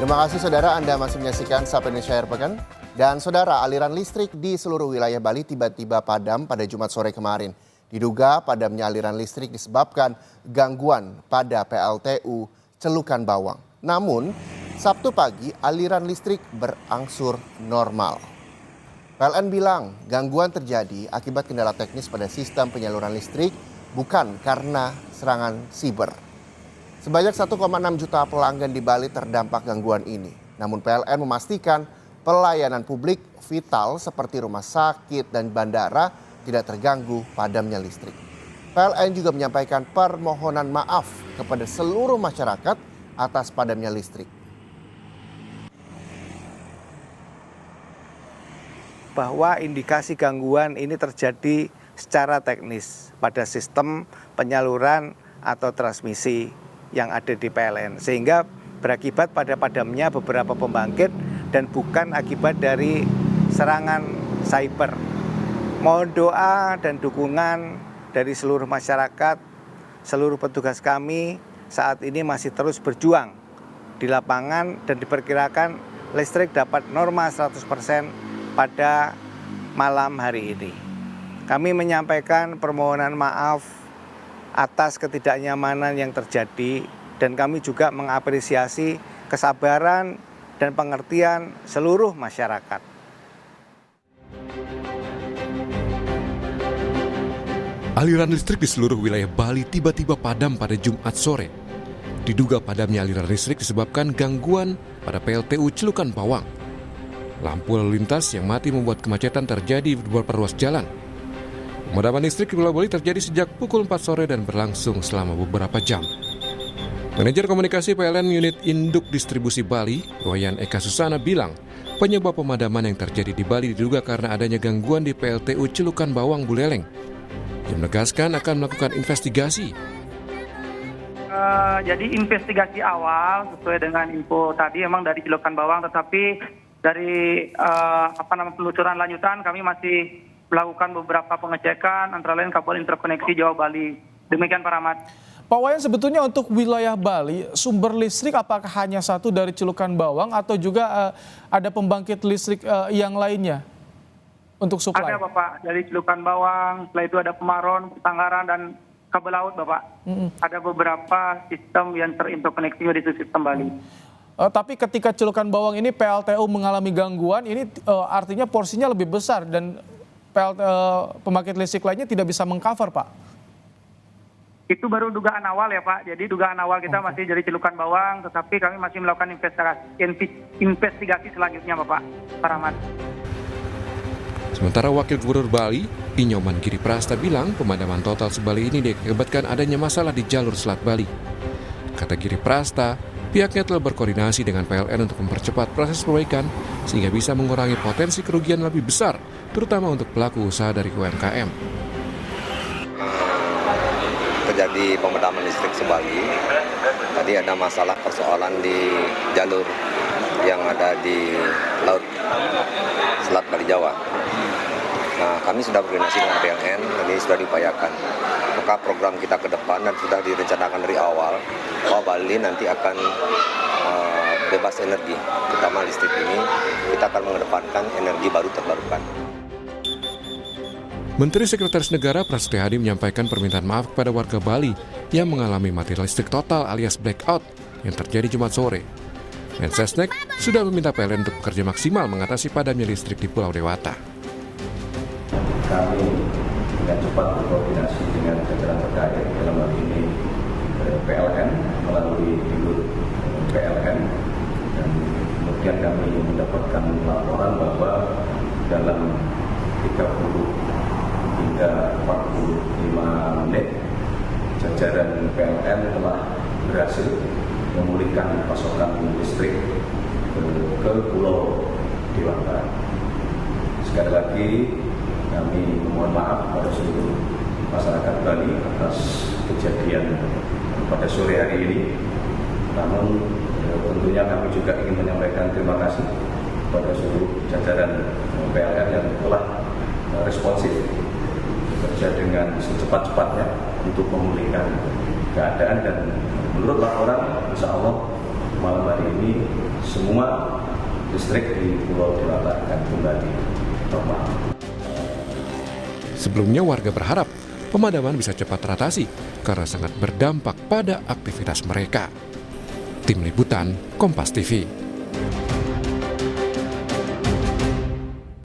Terima kasih saudara, Anda masih menyaksikan Sapa Indonesia Akhir Pekan. Dan saudara, aliran listrik di seluruh wilayah Bali tiba-tiba padam pada Jumat sore kemarin. Diduga padamnya aliran listrik disebabkan gangguan pada PLTU Celukan Bawang. Namun, Sabtu pagi aliran listrik berangsur normal. PLN bilang gangguan terjadi akibat kendala teknis pada sistem penyaluran listrik, bukan karena serangan siber. Sebanyak 1,6 juta pelanggan di Bali terdampak gangguan ini. Namun PLN memastikan pelayanan publik vital seperti rumah sakit dan bandara tidak terganggu padamnya listrik. PLN juga menyampaikan permohonan maaf kepada seluruh masyarakat atas padamnya listrik. Bahwa indikasi gangguan ini terjadi secara teknis pada sistem penyaluran atau transmisi yang ada di PLN, sehingga berakibat pada padamnya beberapa pembangkit dan bukan akibat dari serangan cyber. Mohon doa dan dukungan dari seluruh masyarakat, seluruh petugas kami saat ini masih terus berjuang di lapangan dan diperkirakan listrik dapat normal 100% pada malam hari ini. Kami menyampaikan permohonan maaf atas ketidaknyamanan yang terjadi dan kami juga mengapresiasi kesabaran dan pengertian seluruh masyarakat. Aliran listrik di seluruh wilayah Bali tiba-tiba padam pada Jumat sore. Diduga padamnya aliran listrik disebabkan gangguan pada PLTU Celukan Bawang. Lampu lalu lintas yang mati membuat kemacetan terjadi di beberapa ruas jalan. Pemadaman listrik di Pulau Bali terjadi sejak pukul 4 sore dan berlangsung selama beberapa jam. Manajer Komunikasi PLN Unit Induk Distribusi Bali, Wayan Eka Susana bilang, penyebab pemadaman yang terjadi di Bali diduga karena adanya gangguan di PLTU Celukan Bawang Buleleng. Dia menegaskan akan melakukan investigasi. Jadi investigasi awal sesuai dengan info tadi memang dari Celukan Bawang, tetapi dari penelusuran lanjutan kami masih melakukan beberapa pengecekan antara lain kabel interkoneksi Jawa Bali. Demikian Pak Rahmat. Pak Wayan, sebetulnya untuk wilayah Bali, sumber listrik apakah hanya satu dari Celukan Bawang atau juga ada pembangkit listrik yang lainnya untuk suplai? Ada Bapak, dari Celukan Bawang, setelah itu ada Pemaron, Tanggaran, dan kabel laut Bapak. Ada beberapa sistem yang terinterkoneksi di sistem Bali. Tapi ketika Celukan Bawang ini PLTU mengalami gangguan, ini artinya porsinya lebih besar dan pembangkit listrik lainnya tidak bisa mengcover, Pak. Itu baru dugaan awal ya Pak. Jadi dugaan awal kita masih dari Celukan Bawang, tetapi kami masih melakukan investigasi selanjutnya Bapak Rahmat. Sementara Wakil Gubernur Bali, Inyoman Giri Prasta bilang pemadaman total sebali ini diakibatkan adanya masalah di jalur Selat Bali. Kata Giri Prasta, pihaknya telah berkoordinasi dengan PLN untuk mempercepat proses perbaikan sehingga bisa mengurangi potensi kerugian lebih besar, terutama untuk pelaku usaha dari UMKM. Terjadi pemadaman listrik sebali. Tadi ada masalah persoalan di jalur yang ada di laut Selat Bali Jawa. Nah, kami sudah berkoordinasi dengan PLN, ini sudah diupayakan. Maka program kita ke depan dan sudah direncanakan dari awal bahwa Bali nanti akan bebas energi, terutama listrik ini kita akan mengedepankan energi baru terbarukan. Menteri Sekretaris Negara Prasetyo Hadi menyampaikan permintaan maaf kepada warga Bali yang mengalami mati listrik total alias blackout yang terjadi Jumat sore. Mensesnek sudah meminta PLN untuk bekerja maksimal mengatasi padamnya listrik di Pulau Dewata. Kami dengan cepat berkoordinasi dengan jajaran terkait dalam hal ini PLN melalui induk PLN, dan kemudian kami mendapatkan laporan bahwa dalam 30 hingga 45 menit jajaran PLN telah berhasil memulihkan pasokan listrik ke Pulau Dewata. Sekali lagi kami mohon maaf pada seluruh masyarakat Bali atas kejadian pada sore hari ini. Namun tentunya kami juga ingin menyampaikan terima kasih kepada seluruh jajaran PLN yang telah responsif bekerja dengan secepat-cepatnya untuk memulihkan keadaan, dan menurut laporan insya Allah malam hari ini semua listrik di Pulau Dewata akan kembali normal. Sebelumnya warga berharap pemadaman bisa cepat teratasi karena sangat berdampak pada aktivitas mereka. Tim Liputan, Kompas TV.